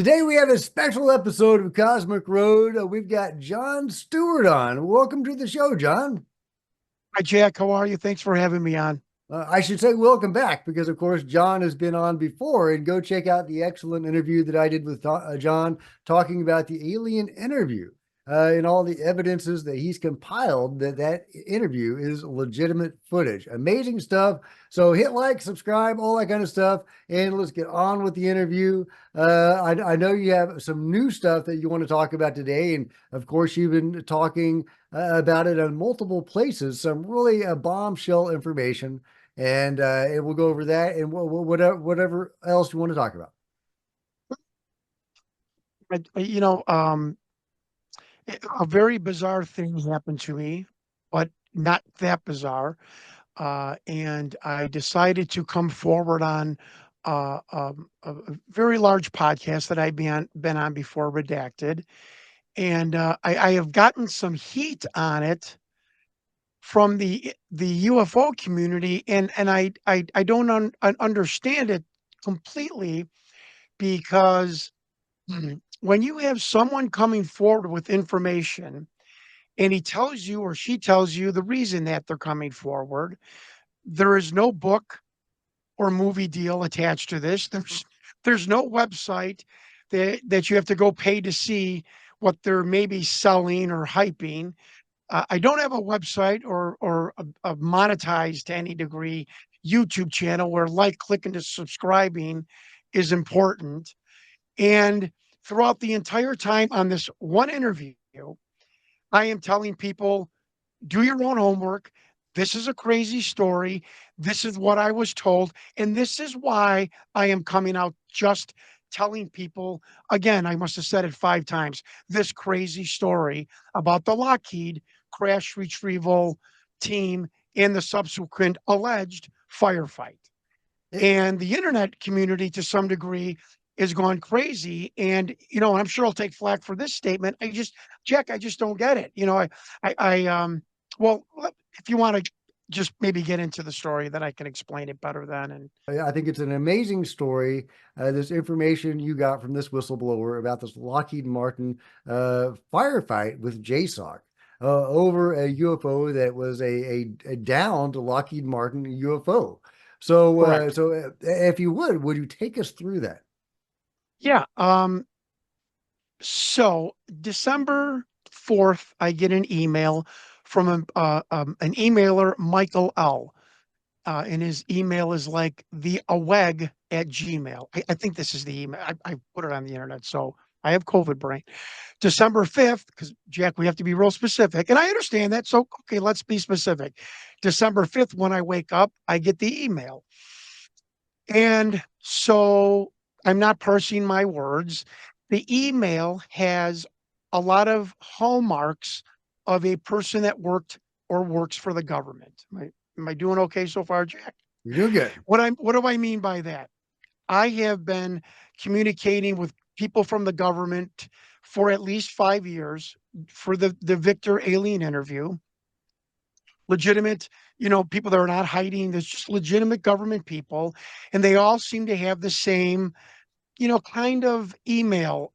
Today we have a special episode of Cosmic Road. We've got John Stewart on. Welcome to the show, John. Hi, Jack. How are you? Thanks for having me on. I should say welcome back because, of course, John has been on before. And go check out the excellent interview that I did with John talking about the alien interview and all the evidences that he's compiled that interview is legitimate footage. Amazing stuff. So hit like, subscribe, all that kind of stuff. And let's get on with the interview. I know you have some new stuff that you want to talk about today. And, of course, you've been talking about it on multiple places, some really bombshell information. And we'll go over that and whatever else you want to talk about. You know, a very bizarre thing happened to me, but not that bizarre. And I decided to come forward on a very large podcast that I've been on before, Redacted. And I have gotten some heat on it from the UFO community, and I don't understand it completely because when you have someone coming forward with information and he tells you or she tells you the reason that they're coming forward, there is no book or movie deal attached to this. There's no website that you have to go pay to see what they're maybe selling or hyping. I don't have a website or a monetized to any degree YouTube channel where like clicking to subscribing is important. And throughout the entire time on this one interview, I am telling people, do your own homework. This is a crazy story. This is what I was told. And this is why I am coming out just telling people again, I must have said it 5 times, this crazy story about the Lockheed crash retrieval team and the subsequent alleged firefight. And the internet community, to some degree, is gone crazy. And, I'm sure I'll take flack for this statement. Jack, I just don't get it. Well, if you want to just maybe get into the story, then I can explain it better then. And I think it's an amazing story. This information you got from this whistleblower about this Lockheed-Martin firefight with JSOC over a UFO that was a downed Lockheed-Martin UFO. correct. If you would you take us through that? Yeah. So December 4th, I get an email from an emailer, Michael L. And his email is like the aweg at Gmail. I think this is the email. I put it on the internet, so I have COVID brain. December 5th, because Jack, we have to be real specific. And I understand that. So, okay, let's be specific. December 5th, when I wake up, I get the email. And so I'm not parsing my words. The email has a lot of hallmarks of a person that worked or works for the government. Am I doing okay so far, Jack? You're doing good. What do I mean by that? I have been communicating with people from the government for at least 5 years for the Victor alien interview. Legitimate, people that are not hiding. There's just legitimate government people, and they all seem to have the same, kind of email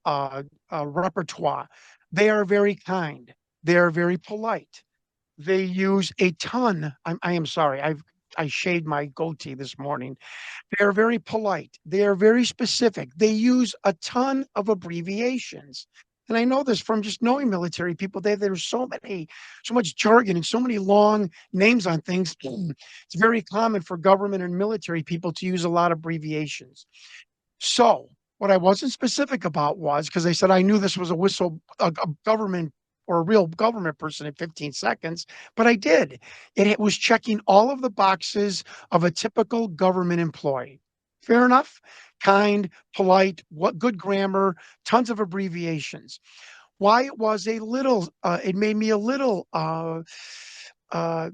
repertoire. They are very kind. They are very polite. They use a ton. I am sorry. I shaved my goatee this morning. They are very polite. They are very specific. They use a ton of abbreviations. And I know this from just knowing military people. There's so much jargon and so many long names on things. It's very common for government and military people to use a lot of abbreviations. So what I wasn't specific about was because I said I knew this was a government or a real government person in 15 seconds, but I did. It was checking all of the boxes of a typical government employee. Fair enough, kind, polite, what good grammar, tons of abbreviations. Why it was a little, it made me a little uh,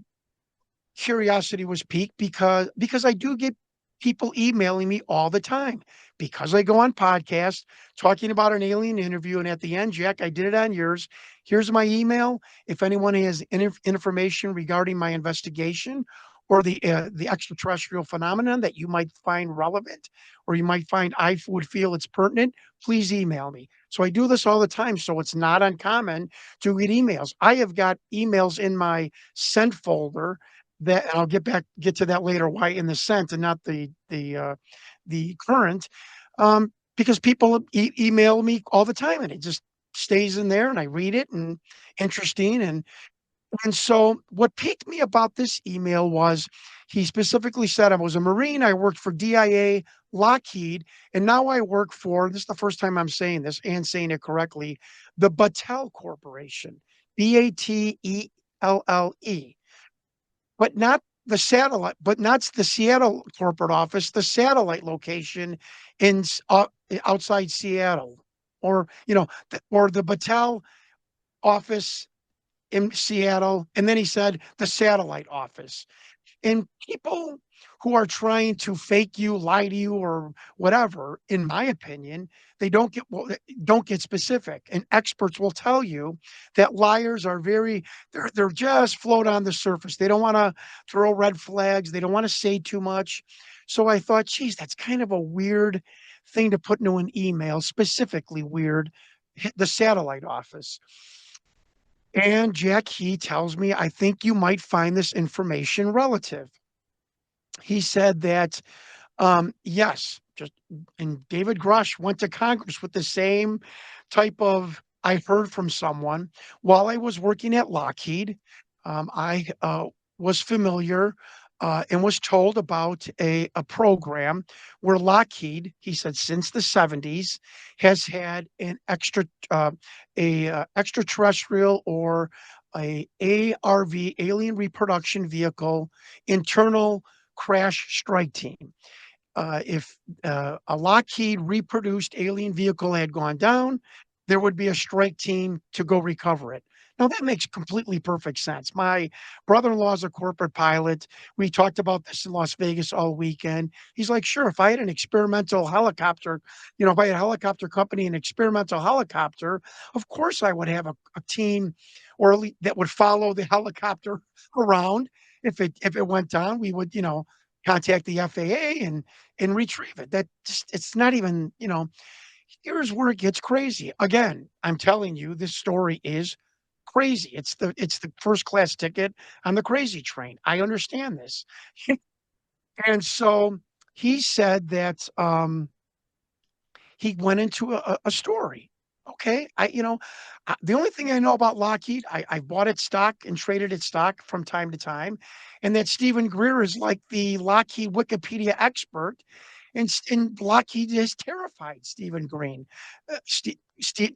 curiosity was piqued because I do get people emailing me all the time because I go on podcasts talking about an alien interview, and at the end, Jack, I did it on yours. Here's my email. If anyone has information regarding my investigation or the extraterrestrial phenomenon that you might find relevant, or you might find I would feel it's pertinent, please email me. So I do this all the time, so it's not uncommon to get emails. I have got emails in my sent folder that, and I'll get to that later, why in the sent and not the current, because people email me all the time, and it just stays in there, and I read it, and interesting. And so what piqued me about this email was he specifically said, I was a Marine, I worked for DIA, Lockheed, and now I work for, this is the first time I'm saying this and saying it correctly, the Battelle Corporation, Battelle, but not the satellite, but not the Seattle corporate office, the satellite location in outside Seattle, or or the Battelle office in Seattle, and then he said the satellite office. And people who are trying to fake you, lie to you, or whatever, in my opinion, they don't get specific. And experts will tell you that liars are they're just float on the surface. They don't want to throw red flags. They don't want to say too much. So I thought, geez, that's kind of a weird thing to put into an email, specifically weird. The satellite office. And Jack, he tells me, I think you might find this information relative. He said that, yes, just, and David Grush went to Congress with the same type of, I heard from someone while I was working at Lockheed. I was familiar and was told about a program where Lockheed, he said, since the 70s, has had an extraterrestrial, or a ARV, alien reproduction vehicle, internal crash strike team. If a Lockheed reproduced alien vehicle had gone down, there would be a strike team to go recover it. Now, that makes completely perfect sense. My brother in law is a corporate pilot. We talked about this in Las Vegas all weekend. He's like, sure, if I had an experimental helicopter, if I had a helicopter company, an experimental helicopter, of course I would have a team, or at least that would follow the helicopter around. If it went down, we would, contact the FAA and retrieve it. That just, it's not even, here's where it gets crazy. Again, I'm telling you, this story is crazy. It's the first class ticket on the crazy train. I understand this. And so he said that he went into a story. Okay, the only thing I know about Lockheed, I bought its stock and traded its stock from time to time, and that Stephen Greer is like the Lockheed Wikipedia expert, and Lockheed has terrified Stephen Green.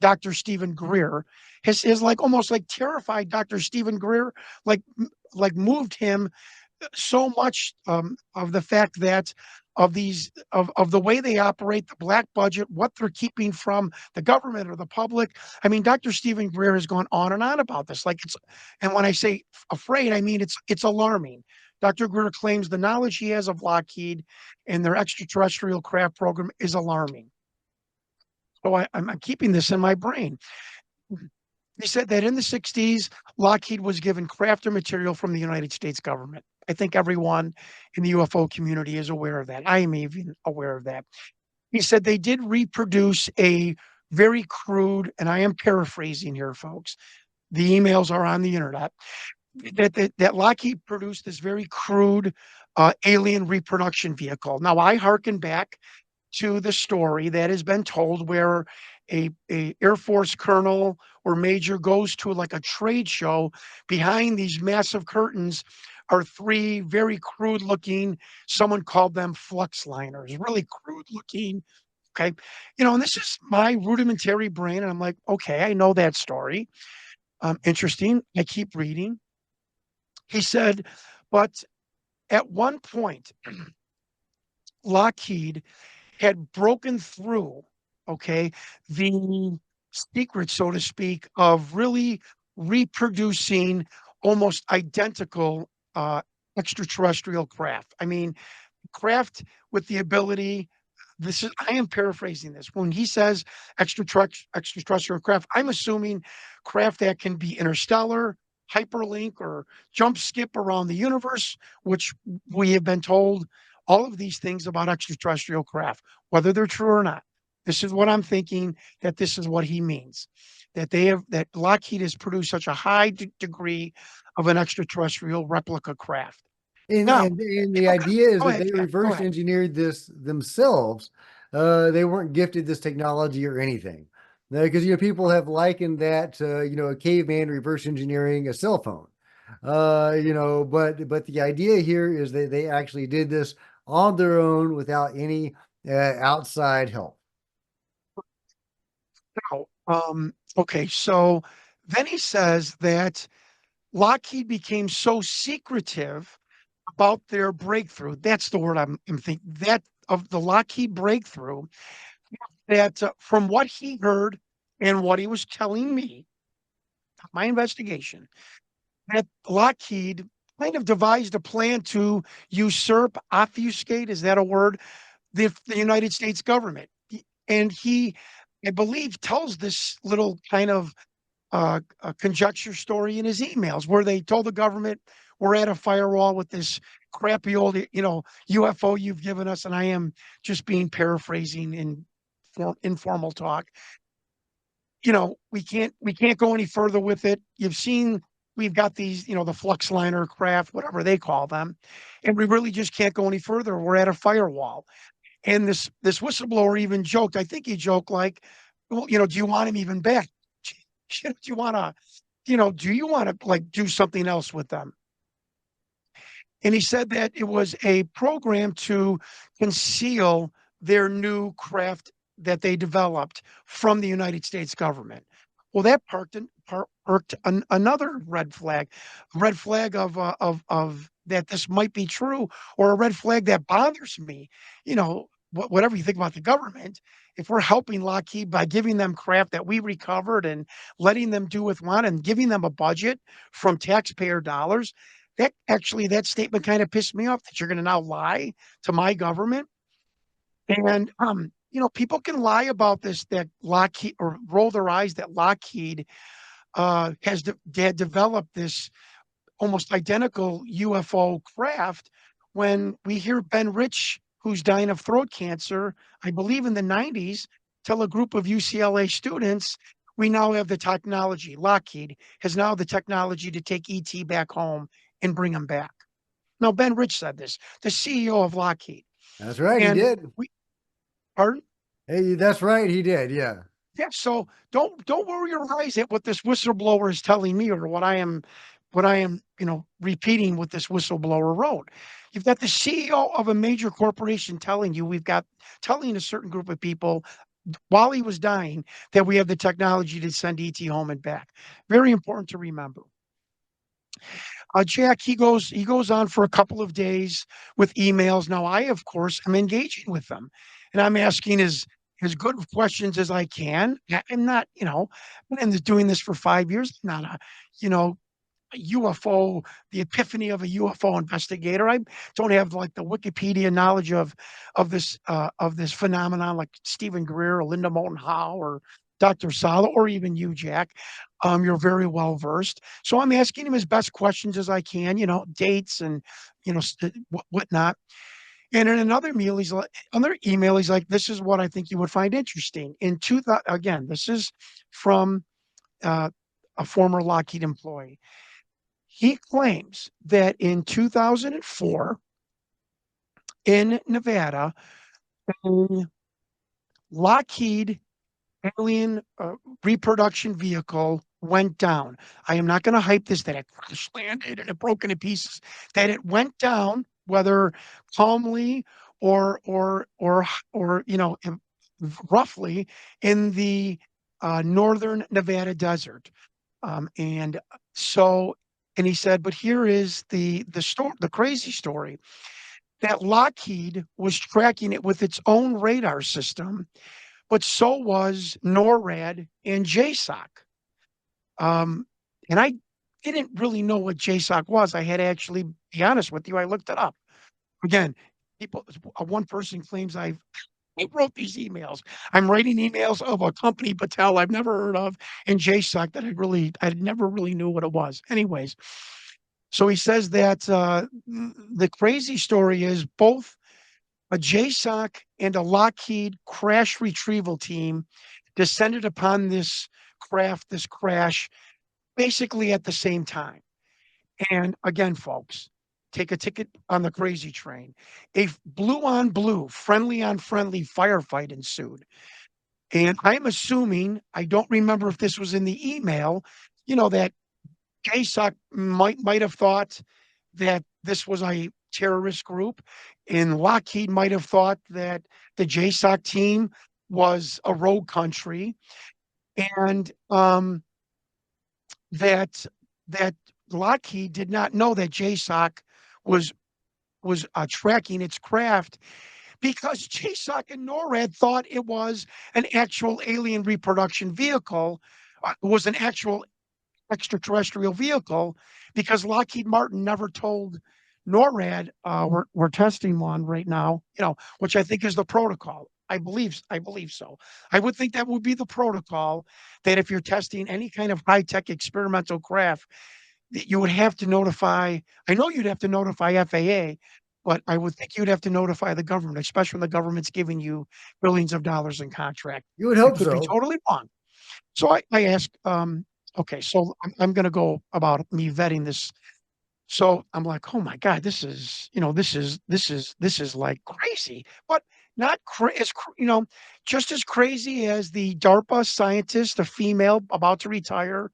Dr. Stephen Greer has like almost like terrified Dr. Stephen Greer, like moved him so much, of the fact that of the way they operate, the black budget, what they're keeping from the government or the public. I mean, Dr. Stephen Greer has gone on and on about this. Like, and when I say afraid, I mean it's alarming. Dr. Greer claims the knowledge he has of Lockheed and their extraterrestrial craft program is alarming. So I'm keeping this in my brain. He said that in the 60s, Lockheed was given crafter material from the United States government. I think everyone in the UFO community is aware of that. I am even aware of that. He said they did reproduce a very crude, and I am paraphrasing here, folks. The emails are on the internet. That Lockheed produced this very crude alien reproduction vehicle. Now, I hearken back to the story that has been told where a Air Force colonel or major goes to like a trade show. Behind these massive curtains are three very crude looking, someone called them flux liners, really crude looking. Okay. And this is my rudimentary brain. And I'm like, okay, I know that story. Interesting. I keep reading. He said, but at one point, Lockheed had broken through, okay, the secret, so to speak, of really reproducing almost identical extraterrestrial craft. I mean, craft with the ability. I am paraphrasing this. When he says extraterrestrial craft, I'm assuming craft that can be interstellar, hyperlink or jump skip around the universe, which we have been told all of these things about extraterrestrial craft, whether they're true or not. This is what I'm thinking, that this is what he means, that that Lockheed has produced such a high degree of an extraterrestrial replica craft. And, Now, and the people idea is go that ahead, they Jack, go reverse ahead. engineered this themselves. They weren't gifted this technology or anything. Because people have likened that to a caveman reverse engineering a cell phone. But the idea here is that they actually did this on their own without any outside help. Now, okay, so then he says that Lockheed became so secretive about their breakthrough. That's the word I'm thinking. That of the Lockheed breakthrough, that from what he heard and what he was telling me, my investigation, that Lockheed kind of devised a plan to usurp, obfuscate, is that a word? The United States government. And he, I believe, tells this little kind of a conjecture story in his emails where they told the government, we're at a firewall with this crappy old, UFO you've given us. And I am just being paraphrasing in informal talk. We can't go any further with it. You've seen we've got these, the flux liner craft, whatever they call them, and we really just can't go any further. We're at a firewall. And this whistleblower even joked, I think he joked like, well, do you want him even back? Do you want to, do you want to like do something else with them? And he said that it was a program to conceal their new craft that they developed from the United States government. Well, that perked another red flag of that this might be true, or a red flag that bothers me. Whatever you think about the government, if we're helping Lockheed by giving them craft that we recovered and letting them do with one and giving them a budget from taxpayer dollars, that statement kind of pissed me off, that you're going to now lie to my government. And people can lie about this, that Lockheed, or roll their eyes that Lockheed had developed this almost identical UFO craft, when we hear Ben Rich, who's dying of throat cancer, I believe in the 90s, tell a group of UCLA students, we now have the technology. Lockheed has now the technology to take ET back home and bring him back. Now, Ben Rich said this, the CEO of Lockheed. That's right, he And did. we, pardon? Hey, that's right, he did. Yeah. Yeah, so don't worry your eyes at what this whistleblower is telling me, or what I am, repeating what this whistleblower wrote. You've got the CEO of a major corporation telling you, telling a certain group of people while he was dying, that we have the technology to send ET home and back. Very important to remember. Jack, he goes on for a couple of days with emails. Now, I, of course, am engaging with them, and I'm asking as good of questions as I can. I'm not, I've been doing this for 5 years. I'm not you know, a UFO, the epiphany of a UFO investigator. I don't have like the Wikipedia knowledge of this phenomenon like Stephen Greer or Linda Moulton Howe or Dr. Sala, or even you, Jack. You're very well versed. So I'm asking him as best questions as I can, dates and whatnot. And in another email, he's like, "This is what I think you would find interesting." In 2000, again, this is from uh, a former Lockheed employee. He claims that in 2004 in Nevada, a Lockheed alien reproduction vehicle went down. I am not going to hype this, that it crash landed and it broke into pieces. That it went down, whether calmly or roughly, in the northern Nevada desert. And so, and he said, but here is the story, the crazy story, that Lockheed was tracking it with its own radar system, but so was NORAD and JSOC. Um, and I didn't really know what JSOC was. I had to actually be honest with you. I looked it up. Again, one person claims I've I wrote these emails. I'm writing emails of a company, Patel, I've never heard of, and JSOC that I never really knew what it was. Anyways, so he says that the crazy story is both a JSOC and a Lockheed crash retrieval team descended upon this craft, this crash, basically at the same time. And again, folks, take a ticket on the crazy train. A blue on blue, friendly on friendly firefight ensued. And I'm assuming, I don't remember if this was in the email, that JSOC might have thought that this was a terrorist group, and Lockheed might have thought that the JSOC team was a rogue country, and that that Lockheed did not know that JSOC was tracking its craft because JSOC and NORAD thought it was an actual alien reproduction vehicle, was an actual extraterrestrial vehicle, because Lockheed-Martin never told NORAD, we're testing one right now, which I think is the protocol. I believe so. I would think that would be the protocol, that if you're testing any kind of high-tech experimental craft, that you would have to notify. I know you'd have to notify FAA, but I would think you'd have to notify the government, especially when the government's giving you billions of dollars in contract. You would I hope could be so. totally wrong. So I asked, okay, so I'm going to go about me vetting this. So I'm like, oh my God, this is like crazy, but not just as crazy as the DARPA scientist, a female about to retire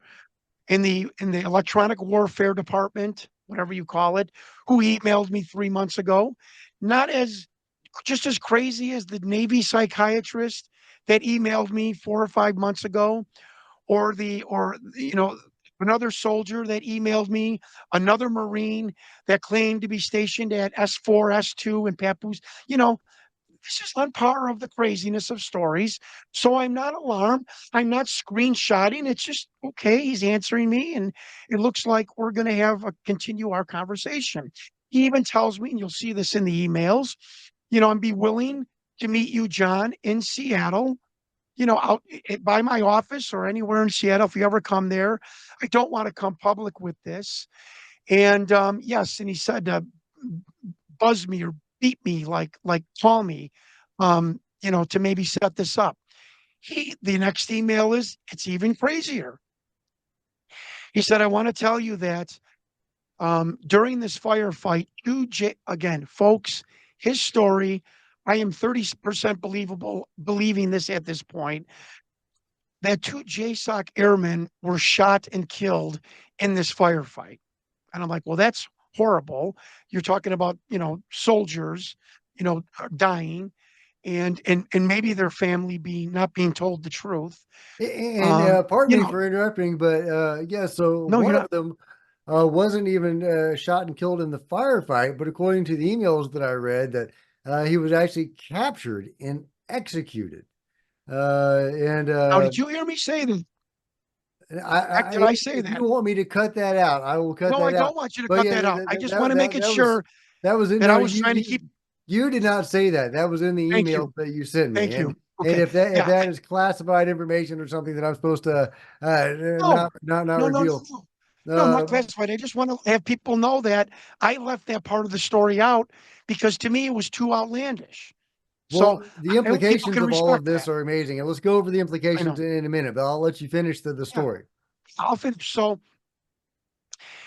in the electronic warfare department, whatever you call it, who emailed me 3 months ago. Not as Just as crazy as the Navy psychiatrist that emailed me 4 or 5 months ago, or another soldier that emailed me, another Marine that claimed to be stationed at S4, S2 in Papoose. This is on par of the craziness of stories. So I'm not alarmed. I'm not screenshotting. It's just okay. He's answering me, and it looks like we're going to continue our conversation. He even tells me, and you'll see this in the emails, and be willing to meet you, John, in Seattle, out by my office or anywhere in Seattle. If you ever come there, I don't want to come public with this. And yes, and he said, buzz me or beat me, like call me, to maybe set this up. The next email is, it's even crazier. He said, I want to tell you that during this firefight, again, folks, his story, I am 30% believing this at this point, that two JSOC airmen were shot and killed in this firefight. And I'm like, well, that's horrible. You're talking about, soldiers, dying, and maybe their family not being told the truth. And pardon You me know, for interrupting, but yeah, so no, one you're of not. them wasn't even shot and killed in the firefight, but according to the emails that I read, that he was actually captured and executed. And Now, did you hear me say that? Did I say if you that? want me to cut that out, I will cut No, I that out. don't want you to But cut yeah, that out. I just want to make it sure that was in that I no, was trying to keep. you did not say that. That was in the Thank emails you. that you sent me. Thank you. And Okay. if Yeah. that is classified information or something that I'm supposed to No, not no, no, no, reveal. no. No, not Uh, classified. I just want to have people know that I left that part of the story out because to me it was too outlandish. So well, the I hope people implications can of all of respect this that. are amazing, and let's go over the I implications know. in a minute. But I'll let you finish the Yeah, story. I'll finish. So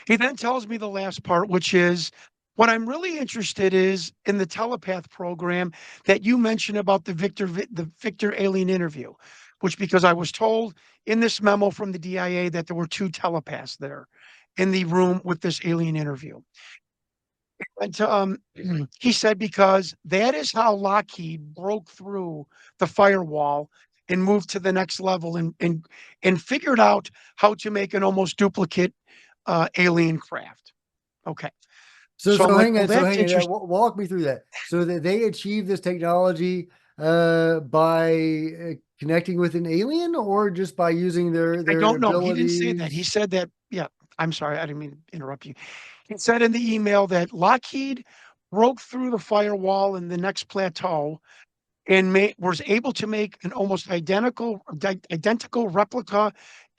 he then tells me the last part, which is what I'm really interested is in the telepath program that you mentioned about the Victor alien interview, which because I was told in this memo from the DIA that there were two telepaths there in the room with this alien interview. And he said because that is how Lockheed broke through the firewall and moved to the next level and figured out how to make an almost duplicate alien craft. Okay. So I'm like, well, So that's hang on. interesting. Walk me through that. So that they achieve this technology by connecting with an alien, or just by using I their don't know. He didn't say that. He abilities. said that, yeah, I'm sorry. I didn't mean to interrupt you. He said in the email that Lockheed broke through the firewall in the next plateau and was able to make an almost identical replica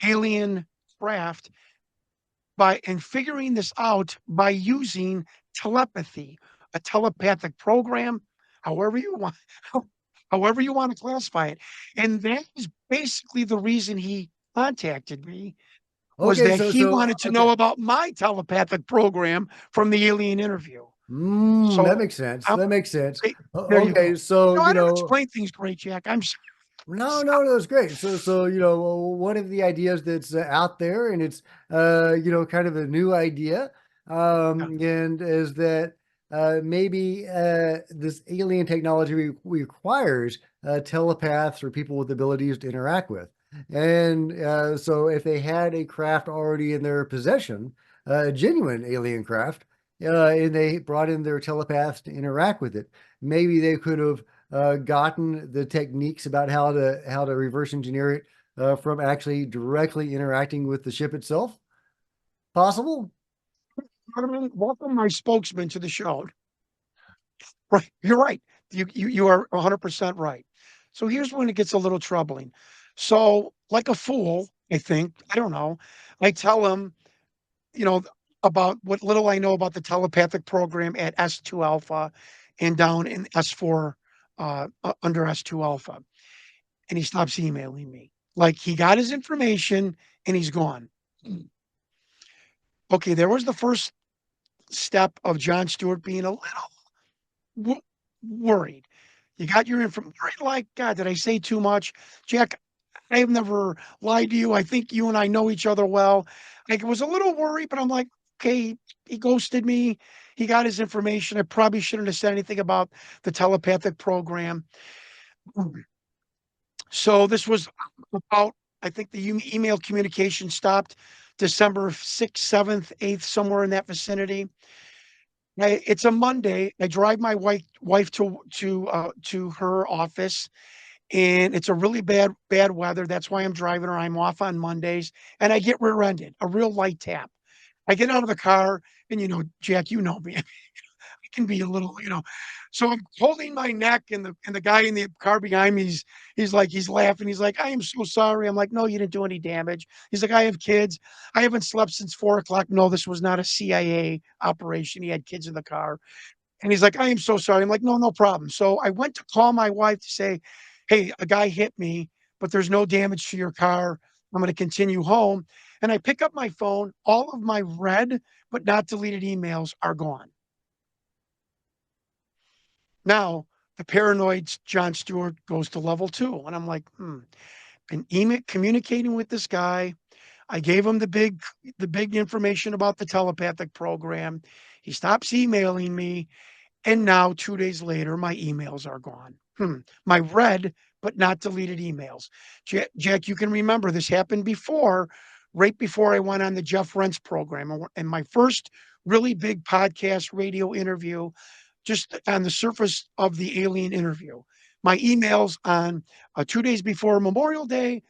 alien craft and figuring this out by using telepathy, a telepathic program, however you want, however you want to classify it. And that is basically the reason he contacted me, was Okay, that he wanted to know okay. about my telepathic program from the alien interview. So That makes sense. I'm That makes sense. there you Okay, go. so I don't explain things great, Jack. I'm sorry. no, it's great. One of the ideas that's out there, and it's kind of a new idea, Yeah. and is that maybe this alien technology requires telepaths or people with abilities to interact with, and so if they had a craft already in their possession, a genuine alien craft, and they brought in their telepaths to interact with it, maybe they could have gotten the techniques about how to reverse engineer it from actually directly interacting with the ship itself? Possible? Welcome my spokesman to the show. Right. You're right. You are 100% right. So here's when it gets a little troubling. So, like a fool, I think, I don't know, I tell him, you know, about what little I know about the telepathic program at S2 Alpha and down in S4, under S2 Alpha. And he stops emailing me. Like, he got his information and he's gone. Okay, there was the first step of John Stewart being a little worried. You got your information. Like, God, did I say too much? Jack, I have never lied to you. I think you and I know each other well. Like, I was a little worried, but I'm like, okay, he ghosted me. He got his information. I probably shouldn't have said anything about the telepathic program. So this was about, I think the email communication stopped December 6th, 7th, 8th, somewhere in that vicinity. It's a Monday. I drive my wife to her office, and it's a really bad weather. That's why I'm driving her. I'm off on Mondays, and I get rear-ended, a real light tap. I get out of the car, and Jack, you know me. Can be a little, so I'm holding my neck, and the guy in the car behind me, he's laughing. He's like, "I am so sorry." I'm like, "No, you didn't do any damage." He's like, "I have kids. I haven't slept since 4 o'clock." No, this was not a CIA operation. He had kids in the car. And he's like, "I am so sorry." I'm like, "No, no problem." So I went to call my wife to say, "Hey, a guy hit me, but there's no damage to your car. I'm going to continue home." And I pick up my phone. All of my read but not deleted emails are gone. Now, the paranoid John Stewart goes to level 2, and I'm like, Been communicating with this guy. I gave him the big information about the telepathic program. He stops emailing me, and now 2 days later, my emails are gone. My read but not deleted emails. Jack, you can remember this happened before, right before I went on the Jeff Rent's program, and my first really big podcast radio interview, just on the surface of the alien interview. My emails on 2 days before Memorial Day,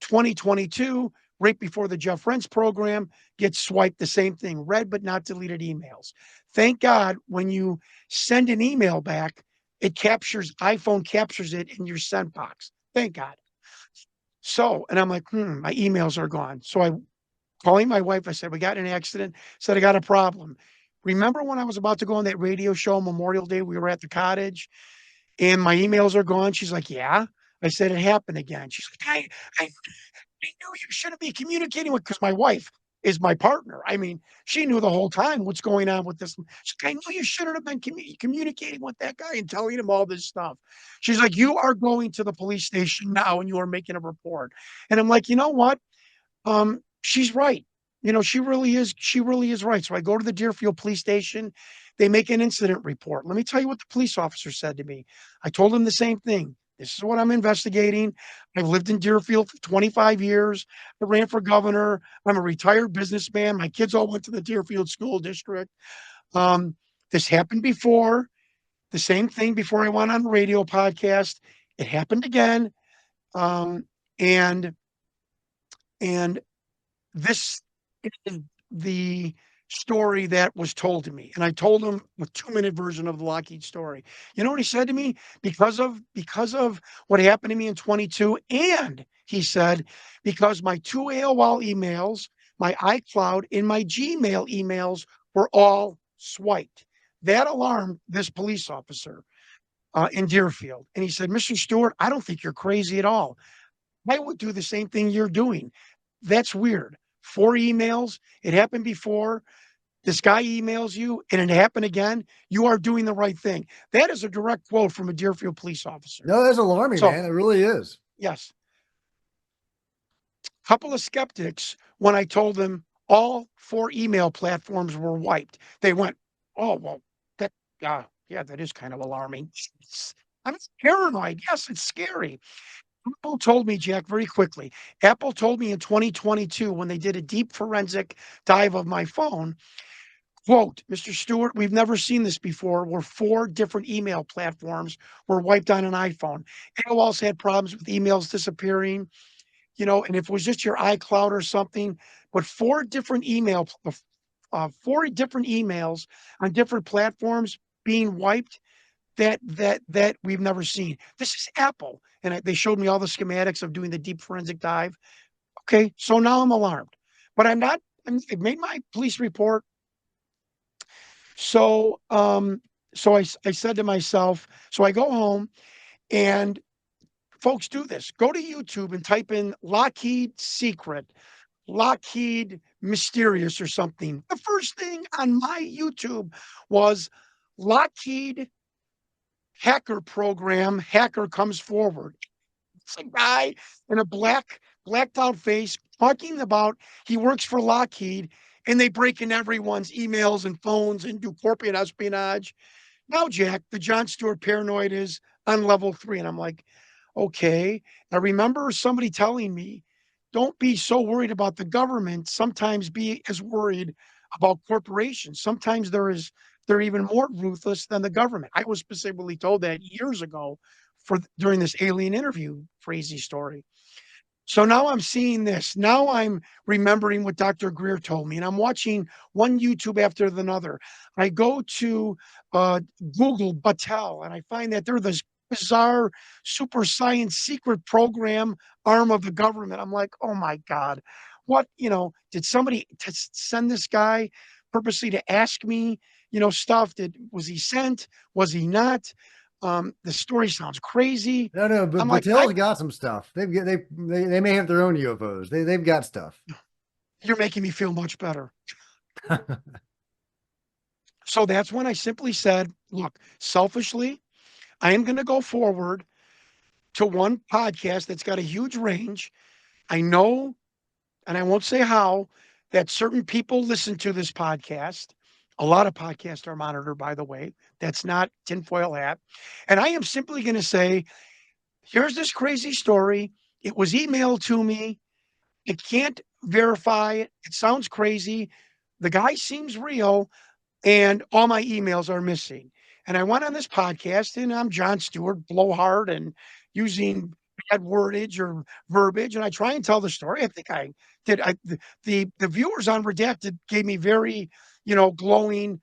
2022, right before the Jeff Rent's program, gets swiped the same thing, read but not deleted emails. Thank God when you send an email back, iPhone captures it in your sent box. Thank God. So, and I'm like, my emails are gone. So I calling my wife, I said, "We got in an accident." Said, "I got a problem." Remember when I was about to go on that radio show Memorial Day? We were at the cottage and my emails are gone. She's like, "Yeah." I said, "It happened again." She's like, I knew you shouldn't be communicating with, because my wife is my partner. I mean, she knew the whole time what's going on with this. She's like, "I knew you shouldn't have been communicating with that guy and telling him all this stuff." She's like, "You are going to the police station now and you are making a report." And I'm like, you know what? She's right. She really is right. So I go to the Deerfield police station. They make an incident report. Let me tell you what the police officer said to me. I told him the same thing. "This is what I'm investigating. I've lived in Deerfield for 25 years. I ran for governor. I'm a retired businessman. My kids all went to the Deerfield School District. Um, this happened before. The same thing before I went on a radio podcast. It happened again. Um, and and this is the story that was told to me. And I told him a 2-minute version of the Lockheed story. You know what he said to me? Because of what happened to me in 22, and he said, because my 2 AOL emails, my iCloud, and my Gmail emails were all swiped. That alarmed this police officer in Deerfield. And he said, Mr. Stewart, I don't think you're crazy at all. I would do the same thing you're doing. That's weird. 4 emails. It happened before. This guy emails you and it happened again. You are doing the right thing. That is a direct quote from a Deerfield police officer. No, that's alarming, So, man. It really is. yes, a couple of skeptics, when I told them all 4 email platforms were wiped, they went, oh, well, that, yeah, that is kind of alarming. I'm paranoid. Yes, it's scary. Apple told me, Jack, very quickly. Apple told me in 2022 when they did a deep forensic dive of my phone, quote, Mr. Stewart, we've never seen this before, where 4 different email platforms were wiped on an iPhone. AOL's had problems with emails disappearing, and if it was just your iCloud or something, but 4 different emails on different platforms being wiped, that we've never seen. This is Apple, and they showed me all the schematics of doing the deep forensic dive. Okay, so now I'm alarmed, but I'm not. I made my police report. So I said to myself, so I go home and folks do this. Go to YouTube and type in Lockheed Secret, Lockheed Mysterious or something. The first thing on my YouTube was Lockheed hacker program, hacker comes forward. It's a guy in a blacked out face talking about he works for Lockheed and they break in everyone's emails and phones and do corporate espionage. Now, Jack, the John Stewart paranoid is on level 3. And I'm like, okay. I remember somebody telling me, don't be so worried about the government. Sometimes be as worried about corporations. Sometimes they're even more ruthless than the government. I was specifically told that years ago during this alien interview crazy story. So now I'm seeing this. Now I'm remembering what Dr. Greer told me, and I'm watching one YouTube after another. I go to Google Battelle, and I find that they're this bizarre super science secret program arm of the government. I'm like, oh my God, what, did somebody send this guy purposely to ask me, stuff? Was he sent? Was he not? The story sounds crazy. No, no, but I'm like, I Mattel's got some stuff. They may have their own UFOs. They've got stuff. You're making me feel much better. So that's when I simply said, look, selfishly, I am going to go forward to one podcast that's got a huge range. I know, and I won't say how, that certain people listen to this podcast. A lot of podcasts are monitored, by the way. That's not tinfoil hat. And I am simply going to say, here's this crazy story. It was emailed to me. I can't verify it. It sounds crazy. The guy seems real, and all my emails are missing. And I went on this podcast, and I'm John Stewart, blowhard, and using bad wordage or verbiage, and I try and tell the story. I think I did. The viewers on Redacted gave me very, glowing,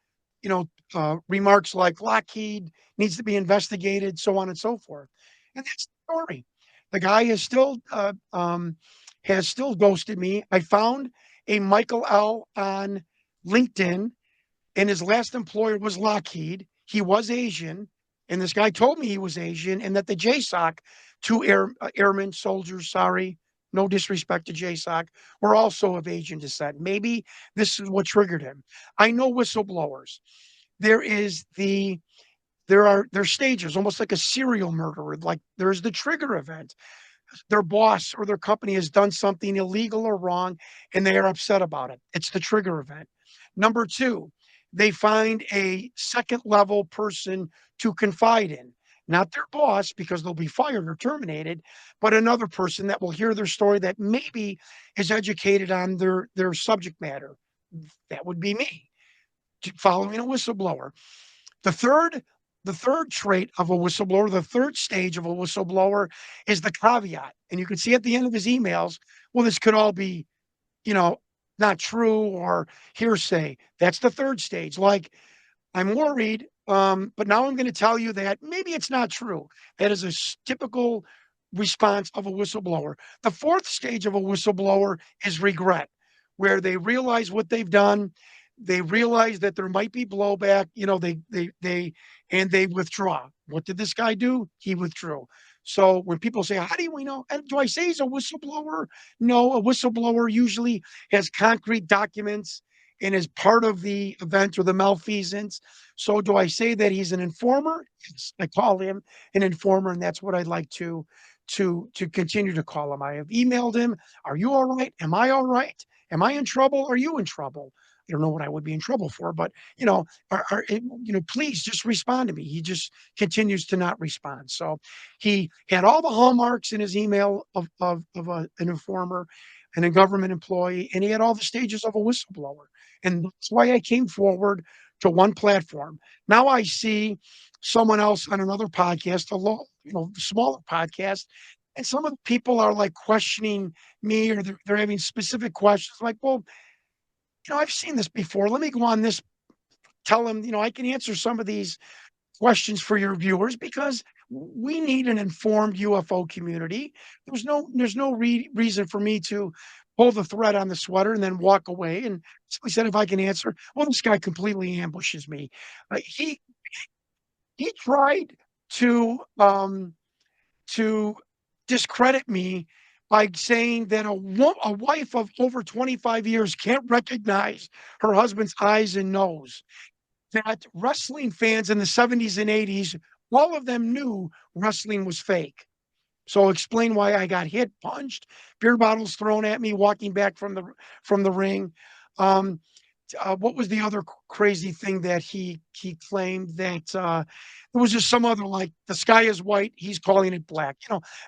remarks like Lockheed needs to be investigated, so on and so forth. And that's the story. The guy has still ghosted me. I found a Michael L on LinkedIn, and his last employer was Lockheed. He was Asian, and this guy told me he was Asian, and that the JSOC, 2 airmen, soldiers, sorry, no disrespect to JSOC, were also of Asian descent. Maybe this is what triggered him. I know whistleblowers. There is there's stages, almost like a serial murderer. Like there's the trigger event. Their boss or their company has done something illegal or wrong, and they are upset about it. It's the trigger event. Number 2, they find a second level person to confide in, not their boss because they'll be fired or terminated, but another person that will hear their story that maybe is educated on their subject matter. That would be me, following a whistleblower. The third the third trait of a whistleblower, the third stage of a whistleblower is the caveat. And you can see at the end of his emails, well, this could all be, you know, not true or hearsay. That's the third stage. Like, I'm worried, but now I'm going to tell you that maybe it's not true. That is a typical response of a whistleblower. The fourth stage of a whistleblower is regret, where they realize what they've done. They realize that there might be blowback. And they withdraw. What did this guy do? He withdrew. So when people say, "How do we know?" And do I say he's a whistleblower? No, a whistleblower usually has concrete documents and is part of the event or the malfeasance. So do I say that he's an informer? Yes, I call him an informer, and that's what I'd like to continue to call him. I have emailed him. Are you all right? Am I all right? Am I in trouble? Are you in trouble? I don't know what I would be in trouble for, but please just respond to me. He just continues to not respond. So he had all the hallmarks in his email of an informer and a government employee, and he had all the stages of a whistleblower. And that's why I came forward to one platform. Now I see someone else on another podcast, smaller podcast, and some of the people are like questioning me, or they're having specific questions like, well, I've seen this before. Let me go on this, tell them, I can answer some of these questions for your viewers because we need an informed UFO community. There's no reason for me to pull the thread on the sweater and then walk away. And somebody said if I can answer, well, this guy completely ambushes me. He tried to discredit me by saying that a wife of over 25 years can't recognize her husband's eyes and nose. That wrestling fans in the 70s and 80s, all of them knew wrestling was fake. So explain why I got hit, punched, beer bottles thrown at me walking back from the ring. Um, what was the other crazy thing that he claimed that it was just some other, like, the sky is white, he's calling it black,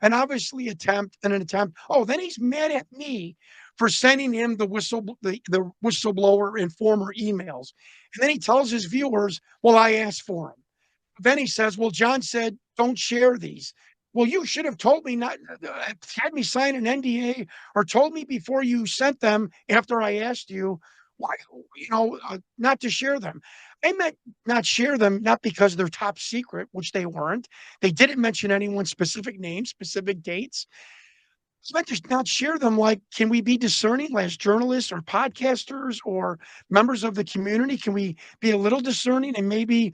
and obviously an attempt. Oh, then he's mad at me for sending him the whistleblower informer emails, and then he tells his viewers, well, I asked for him. Then he says, well, John said don't share these. Well, you should have told me, not had me sign an NDA, or told me before you sent them after I asked you why, not to share them. I meant not share them, not because they're top secret, which they weren't. They didn't mention anyone's specific names, specific dates. I meant to not share them. Like, can we be discerning as journalists or podcasters or members of the community? Can we be a little discerning and maybe,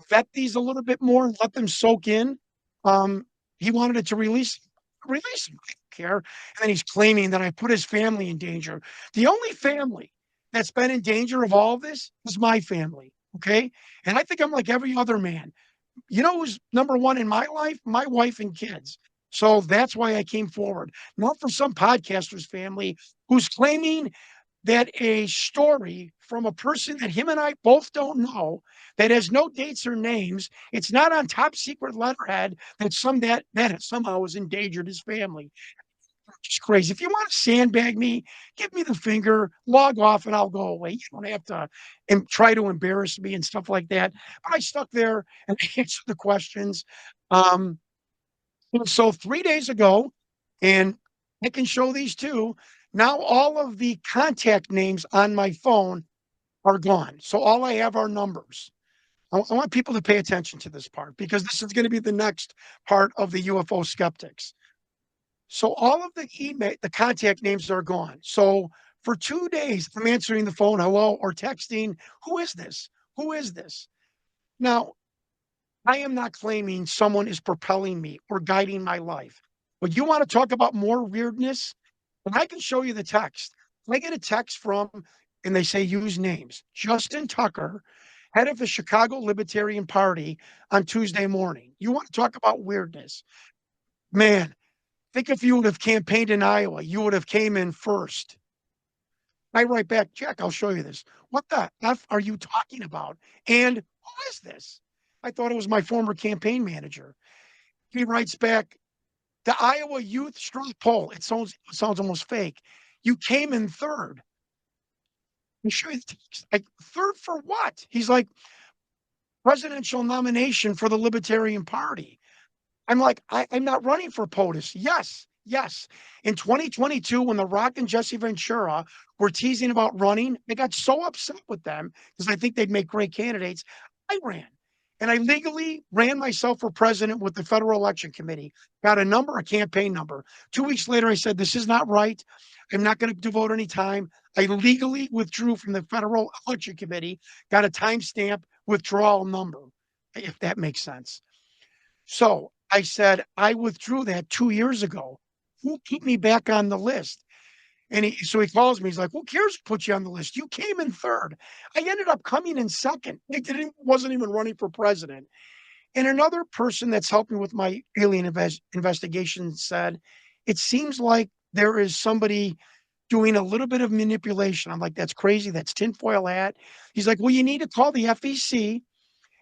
vet these a little bit more and let them soak in? Um, he wanted it to release him. I don't care. And then he's claiming that I put his family in danger. The only family that's been in danger of all of this is my family. Okay. And I think I'm like every other man. Who's number one in my life? My wife and kids. So that's why I came forward, not for some podcaster's family who's claiming that a story from a person that him and I both don't know, that has no dates or names, it's not on top secret letterhead, that somehow has endangered his family. Just crazy. If you want to sandbag me, give me the finger, log off, and I'll go away. You don't have to try to embarrass me and stuff like that. But I stuck there and answered the questions. Um, and so 3 days ago, and I can show these too. Now all of the contact names on my phone are gone. So all I have are numbers. I want people to pay attention to this part because this is going to be the next part of the UFO skeptics. So all of the contact names are gone. So for 2 days, I'm answering the phone, hello, or texting, who is this? Who is this? Now, I am not claiming someone is propelling me or guiding my life. But you want to talk about more weirdness? And I can show you the text. I get a text from, and they say use names, Justin Tucker, head of the Chicago Libertarian Party, on Tuesday morning. You want to talk about weirdness? Man, think if you would have campaigned in Iowa, you would have came in first. I write back, Jack, I'll show you this. What the F are you talking about? And who is this? I thought it was my former campaign manager. He writes back, the Iowa Youth Straw Poll. It sounds almost fake. You came in third. I'm sure like, third for what? He's like, presidential nomination for the Libertarian Party. I'm like, I'm not running for POTUS. Yes, Yes. In 2022, when The Rock and Jesse Ventura were teasing about running, I got so upset with them because I think they'd make great candidates. I ran. And I legally ran myself for president with the Federal Election Committee, got a number, a campaign number. 2 weeks later, I said, this is not right. I'm not going to devote any time. I legally withdrew from the Federal Election Committee, got a timestamp withdrawal number, if that makes sense. So I said, I withdrew that 2 years ago. Who put me back on the list? So he calls me. He's like, "Who cares who put you on the list? You came in third." I ended up coming in second. I wasn't even running for president. And another person that's helped me with my alien investigation said, "It seems like there is somebody doing a little bit of manipulation." I'm like, "That's crazy. That's tinfoil hat." He's like, "Well, you need to call the FEC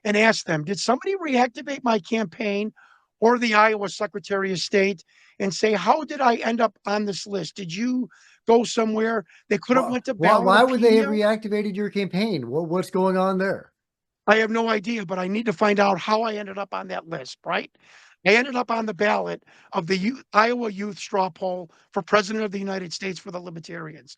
and ask them, did somebody reactivate my campaign or the Iowa Secretary of State and say, how did I end up on this list? Did you go somewhere? They could have went to Why would they have Ballotopedia. reactivated your campaign? What's going on there? I have no idea, but I need to find out how I ended up on that list, right? I ended up on the ballot of the Iowa Youth Straw Poll for President of the United States for the Libertarians.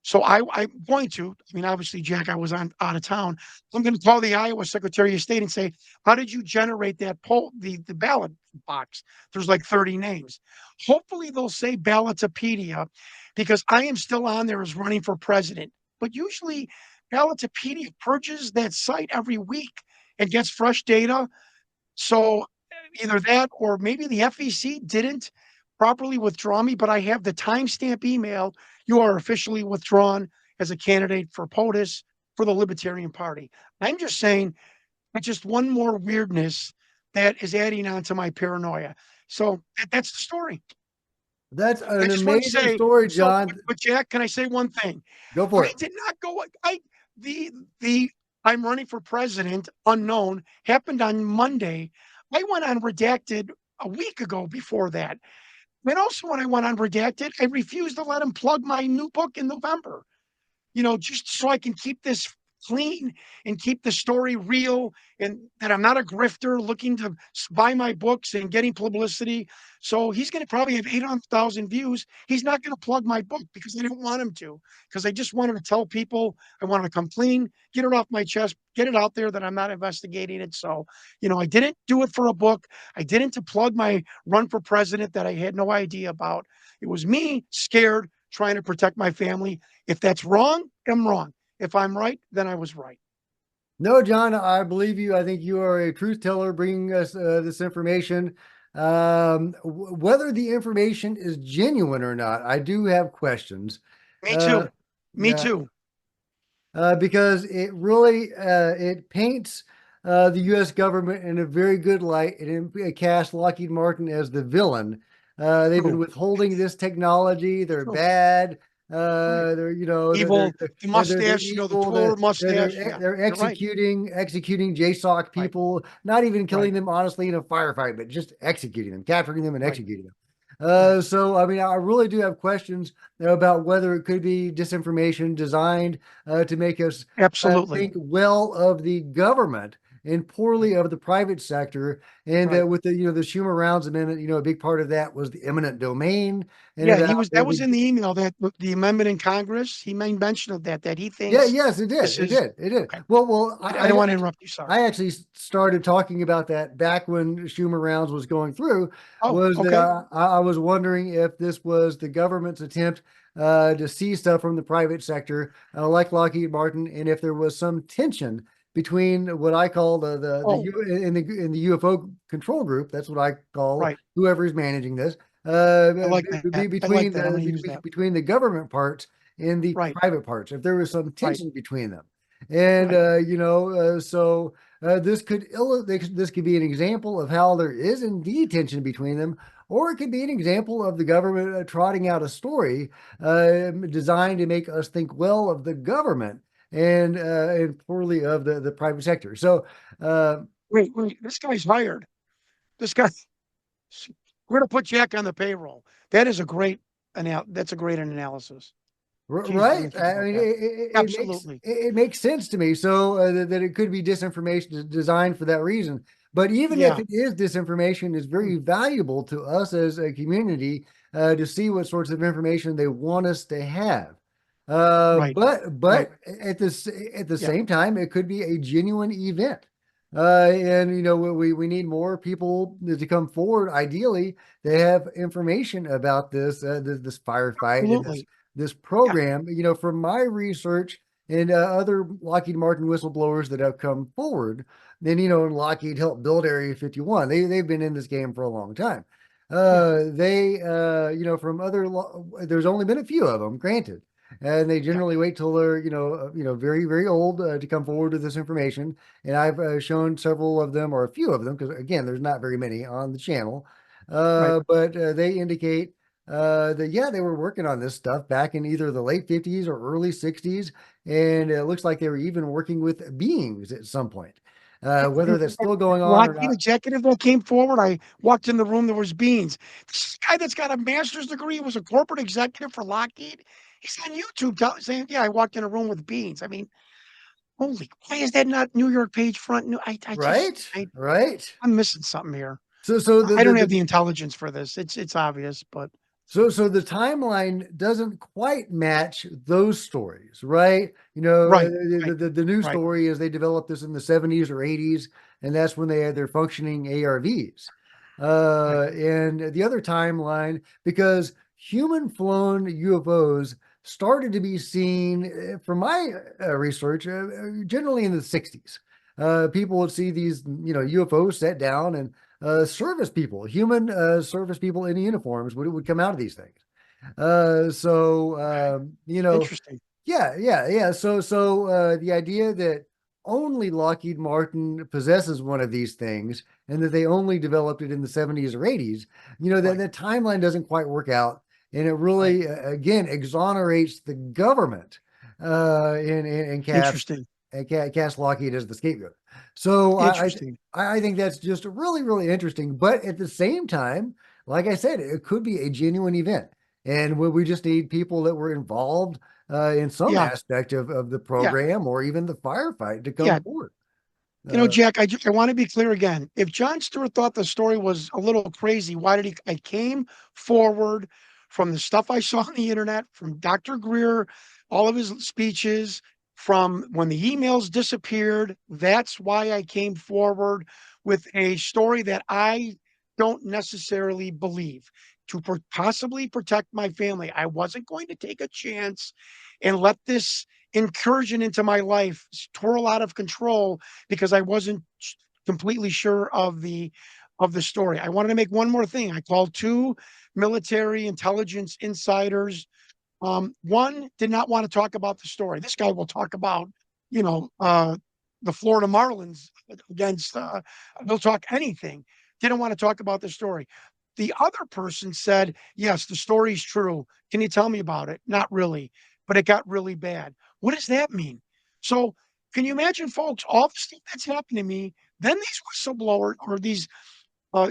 So I'm going to, I mean, obviously, Jack, I was out of town. I'm going to call the Iowa Secretary of State and say, how did you generate that poll, the ballot box? There's like 30 names. Hopefully they'll say Ballotopedia because I am still on there as running for president. But usually Ballotopedia purges that site every week and gets fresh data. So either that or maybe the FEC didn't properly withdraw me, but I have the timestamp email. You are officially withdrawn as a candidate for POTUS for the Libertarian Party. I'm just saying it's just one more weirdness that is adding on to my paranoia. So that's the story. That's I an just want to amazing say, story, so, John. but Jack, can I say one thing? Go for I it. did not go. The I'm running for president unknown happened on Monday. I went on redacted a week ago before that. And also when I went on redacted, I refused to let him plug my new book in November, just so I can keep this clean and keep the story real and that I'm not a grifter looking to buy my books and getting publicity. So he's going to probably have 800,000 views. He's not going to plug my book because I didn't want him to, because I just wanted to tell people I wanted to come clean, get it off my chest, get it out there that I'm not investigating it. So, I didn't do it for a book. I didn't to plug my run for president that I had no idea about. It was me scared, trying to protect my family. If that's wrong, I'm wrong. If I'm right, then I was right. No, John, I believe you. I think you are a truth teller bringing us this information. Whether the information is genuine or not, I do have questions. Me Uh, too. Me yeah, too. because it really it paints the U.S. government in a very good light, and it casts Lockheed Martin as the villain. They've been True. withholding this technology. They're True. bad. Right. They're you know Evil. The they're mustache, the evil. twirler mustache. Yeah. They're You're right. executing JSOC Right. people, not even Right. killing them honestly in a firefight, but just executing them, capturing them, and Right. executing them. Right. So I mean, I really do have questions about whether it could be disinformation designed to make us Absolutely. think well of the government and Right. poorly of the private sector. And Right. with the Schumer Rounds Amendment, a big part of that was the eminent domain and Yeah, about that was in the email, that the amendment in Congress. He made mention of that he yeah, thinks yes, it did. this It is did. It did. okay. Well, I don't want to interrupt you. Sorry. I actually started talking about that back when Schumer Rounds was going through, Oh, was that okay. I was wondering if this was the government's attempt to see stuff from the private sector, like Lockheed Martin, and if there was some tension between what I call the Oh, U in the UFO control group. That's what I call right. whoever is managing this. I like that. I like that. I'm going to use that. Between the government parts and the Right. private parts, if there was some Right. tension between them. And Right. so this could be an example of how there is indeed tension between them, or it could be an example of the government trotting out a story designed to make us think well of the government and poorly of the private sector. So uh, Wait. This guy's hired. This guy. We're going to put Jack on the payroll. That's a great analysis. Geez, didn't Right. even think I about mean, that. it, Absolutely. it makes sense to me. So that it could be disinformation designed for that reason. But even if Yeah. it is disinformation, it's very valuable to us as a community to see what sorts of information they want us to have. Right. But Right. at the Yeah. same time, it could be a genuine event. And we need more people to come forward. Ideally, they have information about this firefight and Absolutely. this Yeah. program. From my research and other Lockheed Martin whistleblowers that have come forward, then and Lockheed helped build Area 51. They've been in this game for a long time. Yeah. They from there's only been a few of them, granted, and they Yeah. generally wait till they're very very old to come forward with this information. And I've shown several of them, or a few of them, because again, there's not very many on the channel. Right. But they indicate that yeah, they were working on this stuff back in either the late 50s or early 60s, and it looks like they were even working with beings at some point. Whether that's still going on or Lockheed not, executive that came forward. I walked in the room, there was beans. This guy that's got a master's degree was a corporate executive for Lockheed. He's on YouTube saying, "Yeah, I walked in a room with beans." I mean, holy, why is that not New York page front? No, right? Right. I'm missing something here. So the I the, don't have the the intelligence for this. It's obvious, but so the timeline doesn't quite match those stories, right? right, right, The new right, story is they developed this in the 70s or 80s, and that's when they had their functioning ARVs. right, And the other timeline, because human flown UFOs started to be seen, from my research, generally in the 60s. People would see these, UFOs set down, and service people, human service people in uniforms would come out of these things. So okay. Interesting. yeah. So the idea that only Lockheed Martin possesses one of these things, and that they only developed it in the 70s or 80s, that Right, the timeline doesn't quite work out, and it right. really again exonerates the government, and Interesting. cast Lockheed as the scapegoat. So Interesting. I think that's just really really interesting. But at the same time, like I said, it could be a genuine event, and we just need people that were involved in some Yeah, aspect of the yeah, program or even the firefight to come yeah. forward. Uh, Jack, I want to be clear again. If John Stewart thought the story was a little crazy, why did he? I came forward from the stuff I saw on the internet, from Dr. Greer, all of his speeches, from when the emails disappeared. That's why I came forward with a story that I don't necessarily believe to possibly protect my family. I wasn't going to take a chance and let this incursion into my life twirl out of control because I wasn't completely sure of the story. I wanted to make one more thing. I called two military intelligence insiders. One did not want to talk about the story. This guy will talk about, you know, uh, the Florida Marlins against. They'll talk anything. Didn't want to talk about the story. The other person said, "Yes, the story's true. Can you tell me about it?" Not really, but it got really bad. What does that mean? So, can you imagine, folks, all the stuff that's happened to me? Then these whistleblowers or these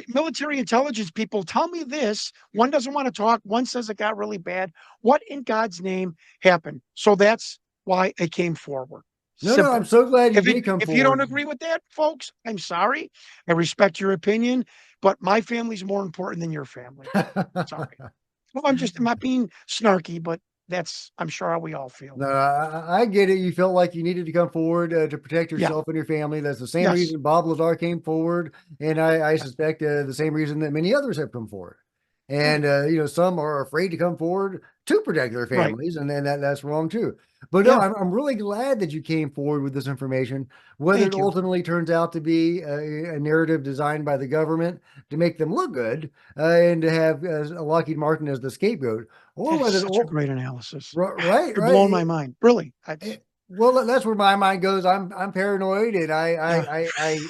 military intelligence people tell me this. One doesn't want to talk. One says it got really bad. What in God's name happened? So that's why I came forward. no, I'm Simple. so glad you did come If you don't forward. agree with that, folks, I'm sorry. I respect your opinion, but my family's more important than your family. Sorry. Well, I'm not being snarky, but that's I'm sure how we all feel. No, I get it. You felt like you needed to come forward to protect Yeah. yourself and your family. That's the same Yes. reason Bob Lazar came forward, and I Yes. suspect the same reason that many others have come forward. Yeah. And some are afraid to come forward to protect their Right. families, and then that's wrong too. But no, Yeah. I'm really glad that you came forward with this information. Whether it Thank you. ultimately turns out to be a narrative designed by the government to make them look good, and to have Lockheed Martin as the scapegoat, or That's whether such a great analysis. right, You're blowing my right. mind. Really. Eh, That's Well, that's where my mind goes. I'm paranoid, and yeah.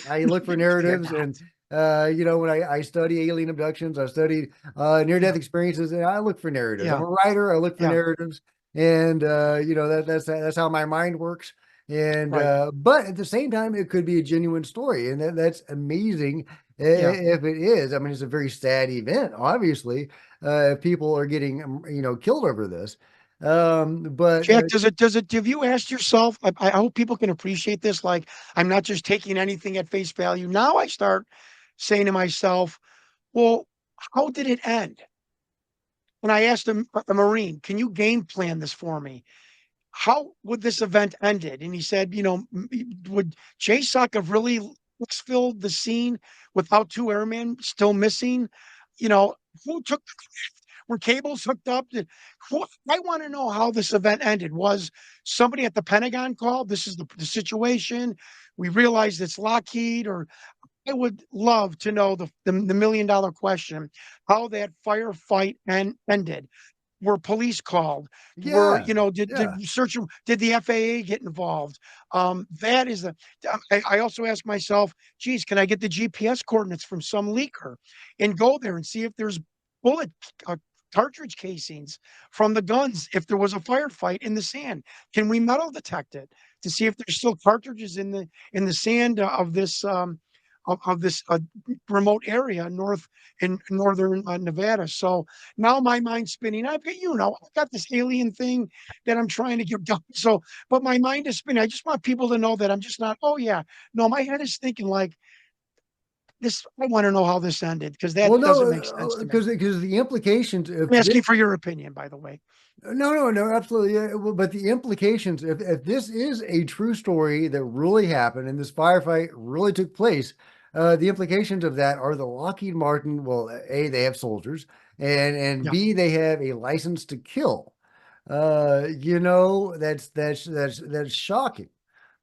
I look for You're narratives, not. and when I study alien abductions, I study near death Yeah. experiences, and I look for narratives. I'm Yeah. a writer. I look for Yeah. narratives, and that's how my mind works. And Right. but at the same time, it could be a genuine story, and that's amazing Yeah. if it is. I mean, it's a very sad event, obviously. If people are getting killed over this. But Jack, have you asked yourself? I hope people can appreciate this. Like, I'm not just taking anything at face value. Now I start saying to myself, well, how did it end? and I asked a Marine, can you game plan this for me? How would this event ended? And he said, would Jay Suck have really filled the scene without two airmen still missing? You know, who took were cables hooked up? I want to know how this event ended. Was somebody at the Pentagon called? This is the situation. We realized it's Lockheed, or I would love to know the $1 million question, how that firefight ended. Were police called? Were, Yeah, did yeah. search, did the FAA get involved? That is I also ask myself, geez, can I get the GPS coordinates from some leaker and go there and see if there's bullet uh, cartridge casings from the guns if there was a firefight in the sand? Can we metal detect it to see if there's still cartridges in the sand of this of this remote area in northern Nevada? So now my mind's spinning. I've got this alien thing that I'm trying to get done. So, but my mind is spinning. I just want people to know that I'm just not, oh yeah. No, my head is thinking like this. I want to know how this ended because that Well, doesn't make sense no, to me. because the implications, if I'm this, asking for your opinion, by the way. no, absolutely. Yeah, well, but the implications, if this is a true story that really happened and this firefight really took place, the implications of that are the Lockheed Martin. Well, A, they have soldiers, and Yeah, B, they have a license to kill. That's shocking.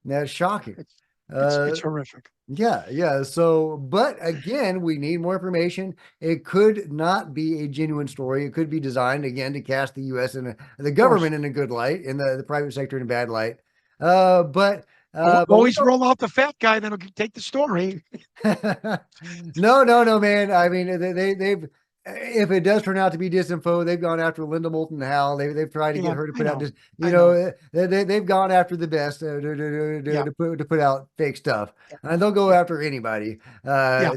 That's shocking. it's Uh, it's horrific. yeah. So, but again, we need more information. It could not be a genuine story. It could be designed again to cast the U.S. and the Of course. government in a good light, and the private sector in a bad light. But we Always roll out the fat guy that'll take the story. don't. No, man. I mean, they've. If it does turn out to be disinfo, they've gone after Linda Moulton Howe. They've tried to get Yeah, her to I put out know. this. I know. They've gone after the best Yeah, to put out fake stuff, yeah, and they'll go yeah, after anybody. yeah.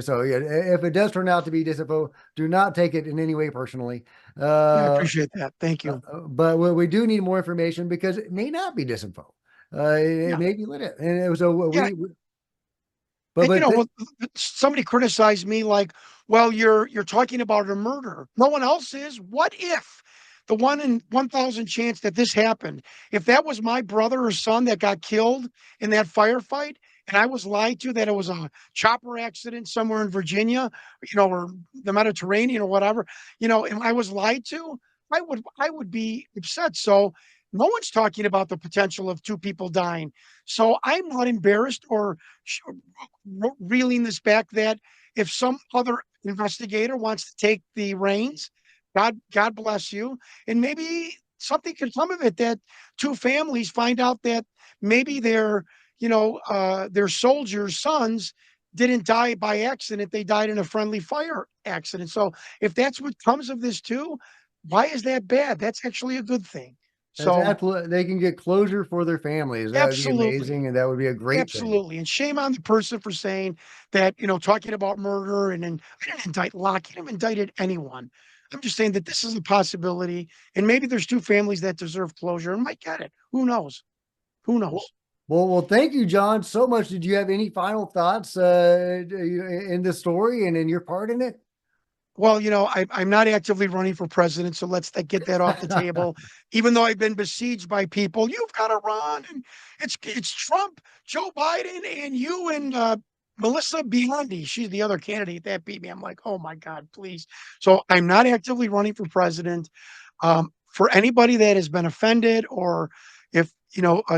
So yeah, if it does turn out to be disinfo, do not take it in any way personally. Yeah, I Uh, appreciate that. Thank you. but we do need more information because it may not be disinfo. It Yeah, may be lit. And so yeah. but And but th- well, somebody criticized me like, well, you're talking about a murder. No one else is. What if the 1 in 1,000 chance that this happened, if that was my brother or son that got killed in that firefight, and I was lied to that it was a chopper accident somewhere in Virginia, or the Mediterranean or whatever, and I was lied to, I would be upset. So no one's talking about the potential of two people dying. So I'm not embarrassed or reeling this back, that if some other investigator wants to take the reins, God bless you. And maybe something could come of it, that two families find out that maybe their soldiers' sons didn't die by accident. They died in a friendly fire accident. So if that's what comes of this too, why is that bad? That's actually a good thing. that's So absolutely, they can get closure for their families. That would be absolutely. amazing, and that would be a great thing. Absolutely. And shame on the person for saying that, talking about murder, and then I didn't indict Locke. I haven't indicted anyone. I'm just saying that this is a possibility. And maybe there's two families that deserve closure and might get it. Who knows? Who Well, knows? thank you, John, so much. Did you have any final thoughts in the story and in your part in it? Well, I'm not actively running for president, so let's get that off the table. Even though I've been besieged by people, you've got to run, and it's Trump, Joe Biden, and you and Melissa Biondi. She's the other candidate that beat me. I'm like, oh my God, please. So I'm not actively running for president. For anybody that has been offended, or if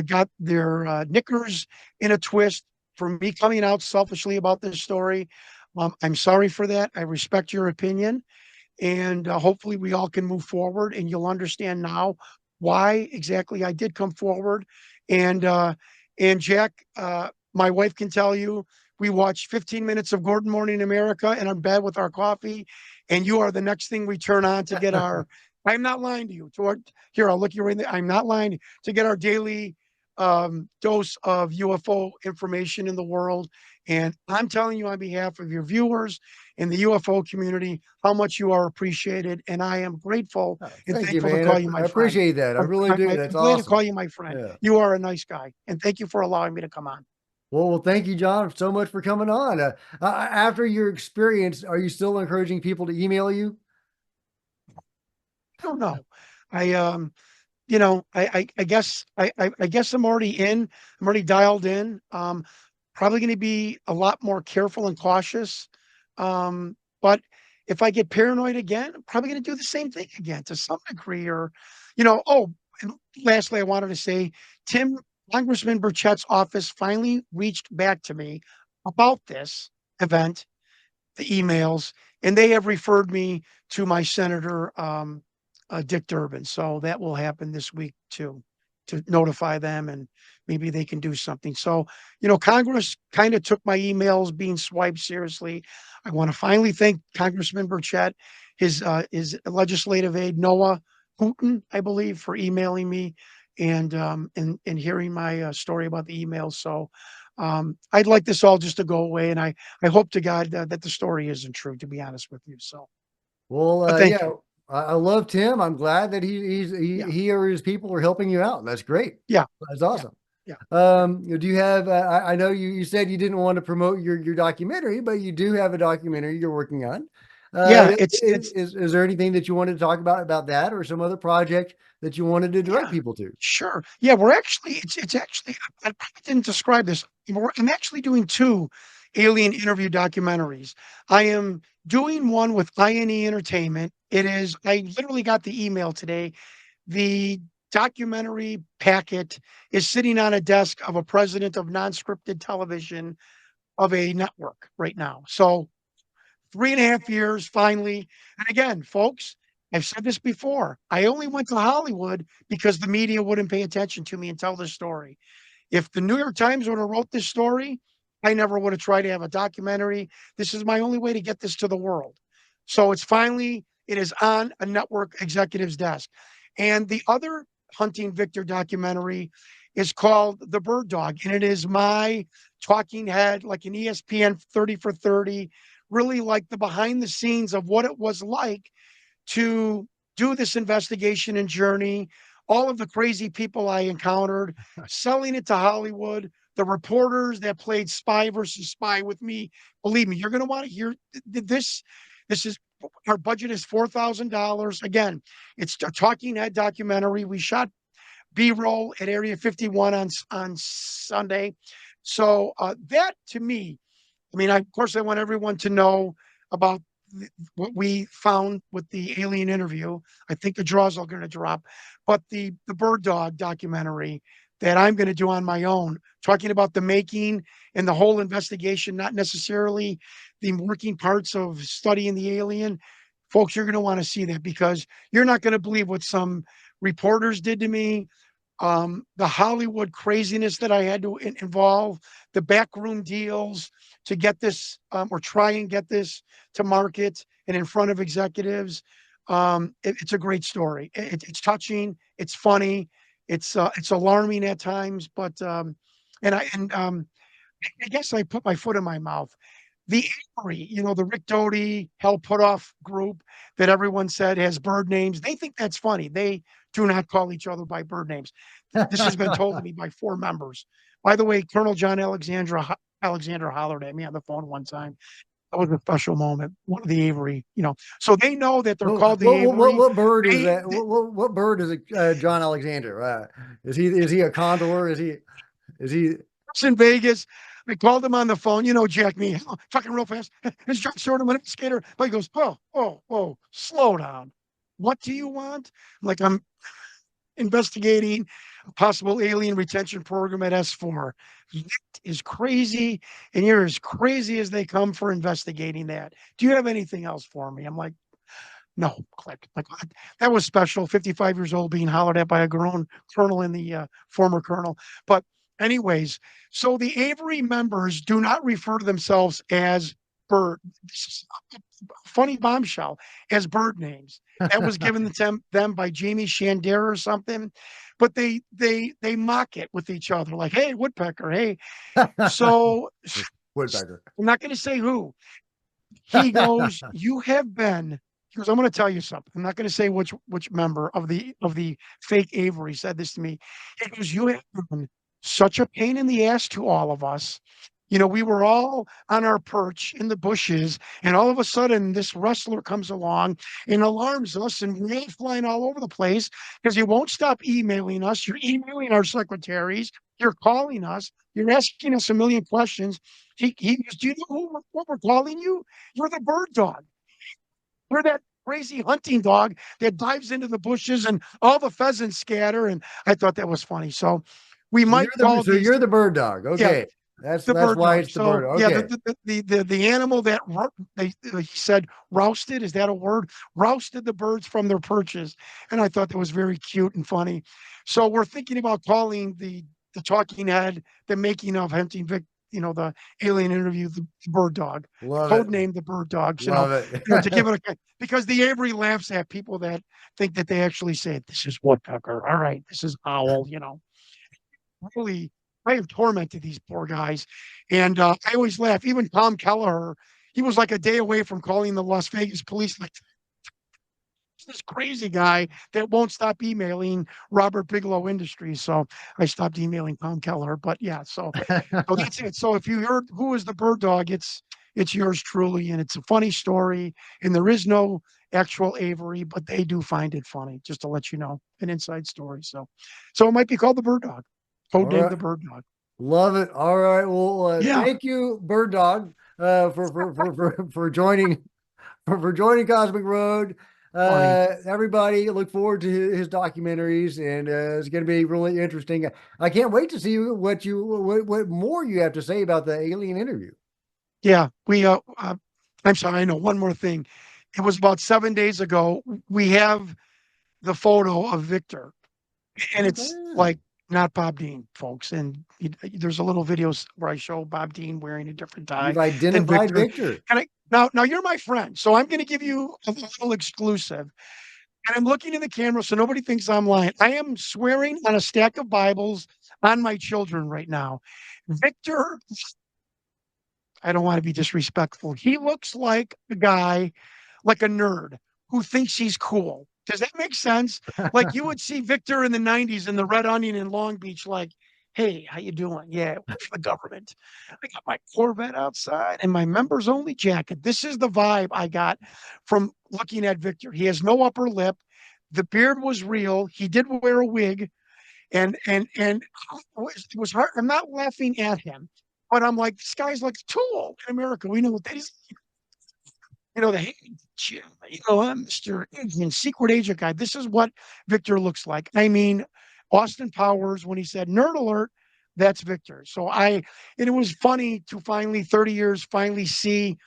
got their knickers in a twist for me coming out selfishly about this story, I'm sorry for that. I respect your opinion, and hopefully we all can move forward. And you'll understand now why exactly I did come forward. And Jack, my wife can tell you, we watched 15 minutes of Gordon Morning America in our bed with our coffee, and you are the next thing we turn on to get our. I'm not lying to you. Here, I'll look you right in the. I'm not lying to get our daily dose of UFO information in the world. And I'm telling you on behalf of your viewers in the UFO community how much you are appreciated. And I am grateful Oh, and thank you, thankful to man. call you I my friend. appreciate that. I really do. I'm That's glad to call awesome. you my friend. Yeah. You are a nice guy. And thank you for allowing me to come on. Thank you, John, so much for coming on. After your experience, are you still encouraging people to email you? I don't know. I I guess I'm already in. I'm already dialed in. Probably going to be a lot more careful and cautious. But if I get paranoid again, I'm probably going to do the same thing again to some degree. Or, oh, and lastly, I wanted to say, Tim Congressman Burchett's office finally reached back to me about this event, the emails, and they have referred me to my senator, Dick Durbin. So that will happen this week too, to notify them, and maybe they can do something. So, Congress kind of took my emails being swiped seriously. I want to finally thank Congressman Burchett, his legislative aide Noah Hooten, I believe, for emailing me and hearing my story about the emails. So I'd like this all just to go away, and I hope to God that the story isn't true, to be honest with you. So, Well, but thank yeah, you. I love Tim. I'm glad that Yeah, he or his people are helping you out. That's great. yeah, That's yeah, awesome. yeah, Do you have? I know you said you didn't want to promote your documentary, but you do have a documentary you're working on. yeah. It's Is there anything that you wanted to talk about that, or some other project that you wanted to direct yeah, people to? sure. Yeah, we're actually it's actually I probably didn't describe this. I'm actually doing two alien interview documentaries. I am doing one with INE Entertainment. It is I literally got the email today. The documentary packet is sitting on a desk of a president of non-scripted television of a network right now. So 3.5 years finally. And again, folks, I've said this before. I only went to Hollywood because the media wouldn't pay attention to me and tell the story. If the New York Times would have wrote this story, I never would have tried to have a documentary. This is my only way to get this to the world. So it is on a network executive's desk. And the other Hunting Victor documentary is called The Bird Dog. And it is my talking head, like an ESPN 30 for 30, really like the behind the scenes of what it was like to do this investigation and journey, all of the crazy people I encountered, selling it to Hollywood, the reporters that played spy versus spy with me. Believe me, you're going to want to hear this. This is our budget is $4,000. Again, it's a talking head documentary. We shot B-roll at Area 51 on Sunday. So that to me, I mean, of course, I want everyone to know about what we found with the alien interview. I think the draws are going to drop, but the bird dog documentary that I'm going to do on my own, talking about the making and the whole investigation, not necessarily the working parts of studying the alien. Folks, you're going to want to see that because you're not going to believe what some reporters did to me, the Hollywood craziness that I had to involve, the backroom deals to get this or try and get this to market and in front of executives. It's a great story. It's touching. It's funny. It's alarming at times, but I guess I put my foot in my mouth. The Avery, the Rick Doty Hell Put Off group that everyone said has bird names. They think that's funny. They do not call each other by bird names. This has been told to me by 4 members. By the way, Colonel John Alexander hollered at me on the phone one time. That was a special moment. One of the Avery, So they know that they're Well, called the Avery. what bird is They, that? What bird is it? John Alexander? Is he a condor? Is he? was in Vegas. I called him on the phone, Jack me, talking real fast. It's John Short, I'm a skater. But he goes, oh, slow down. What do you want? I'm investigating a possible alien retention program at S4. That is crazy. And you're as crazy as they come for investigating that. Do you have anything else for me? I'm like, no, click. Like that was special. 55 years old, being hollered at by a grown colonel in the former colonel. But anyways, so the Avery members do not refer to themselves as bird. This is a funny bombshell as bird names. That was given to them by Jamie Shandera or something. But they mock it with each other, like, hey, woodpecker, hey. So Woodpecker. I'm not going to say who. He goes, you have been. He goes, I'm going to tell you something. I'm not going to say which member of the fake Avery said this to me. He goes, you have been such a pain in the ass to all of us. You know, we were all on our perch in the bushes, and all of a sudden, this wrestler comes along and alarms us, and we're all flying all over the place because you won't stop emailing us. You're emailing our secretaries. You're calling us. You're asking us a million questions. He goes, "Do you know what we're calling you? You're the bird dog. You're that crazy hunting dog that dives into the bushes, and all the pheasants scatter." And I thought that was funny. So we might call these, you're the bird dog. yeah, Okay. the That's bird why dog. it's the bird. So yeah, Okay. the animal that he said rousted, is that a word? Rousted the birds from their perches, and I thought that was very cute and funny. So we're thinking about calling the talking head, the making of hunting Vic, you know, the alien interview, the bird dog, Love it. code name the bird dogs. Love You know, to give it. it a, because the Avery laughs at people that think that they actually say this is woodpecker. All right, this is owl. You know, really, I have tormented these poor guys. And I always laugh. Even Tom Kelleher, he was like a day away from calling the Las Vegas police, like this crazy guy that won't stop emailing Robert Bigelow Industries. So I stopped emailing Tom Kelleher. But yeah, so that's it. So if you heard who is the bird dog, it's yours truly, and it's a funny story. And there is no actual Avery, but they do find it funny, just to let you know, an inside story. So it might be called the bird dog, All codenamed right. the bird dog. Love it. All right. Well, Yeah, thank you, Bird Dog, for joining Cosmic Road. funny. Everybody, look forward to his documentaries, and it's going to be really interesting. I can't wait to see what more you have to say about the alien interview. Yeah, I'm sorry. I know one more thing. It was about 7 days ago. We have the photo of Victor, and it's Okay. like not Bob Dean, folks. And there's a little videos where I show Bob Dean wearing a different You've tie than identified Victor. Victor. Can I now? You're my friend, so I'm going to give you a little exclusive. And I'm looking in the camera so nobody thinks I'm lying. I am swearing on a stack of Bibles on my children right now. Victor, I don't want to be disrespectful. He looks like a guy, like a nerd who thinks he's cool. Does that make sense? Like you would see Victor in the 90s in the Red Onion in Long Beach, like, hey, how you doing? Yeah, work for the government. I got my Corvette outside and my members only jacket. This is the vibe I got from looking at Victor. He has no upper lip. The beard was real. He did wear a wig, and it was hard. I'm not laughing at him, but I'm like, this guy's like a tool in America. We know what that is. You know, the hey, Jim, you know, I'm Mr. Indian secret agent guy. This is what Victor looks like. I mean, Austin Powers, when he said nerd alert, that's Victor. And it was funny to finally, 30 years, finally see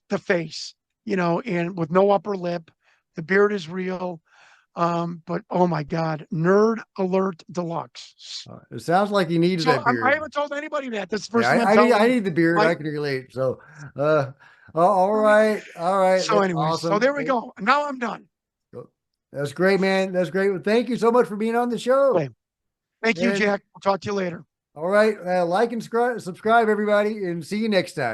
the face, you know, and with no upper lip. The beard is real. But oh my God, nerd alert deluxe. It sounds like he needs So that I beard. haven't told anybody that. That's the Yeah, first thing I'm I telling need the beard. my. I can relate. So, uh, all right, all right, So, that's anyways, so awesome. there we go. Now I'm done. That's great, man. That's great. Well, thank you so much for being on the show. Okay. Thank you, And Jack. I'll talk to you later. all right, like and subscribe, everybody, and see you next time.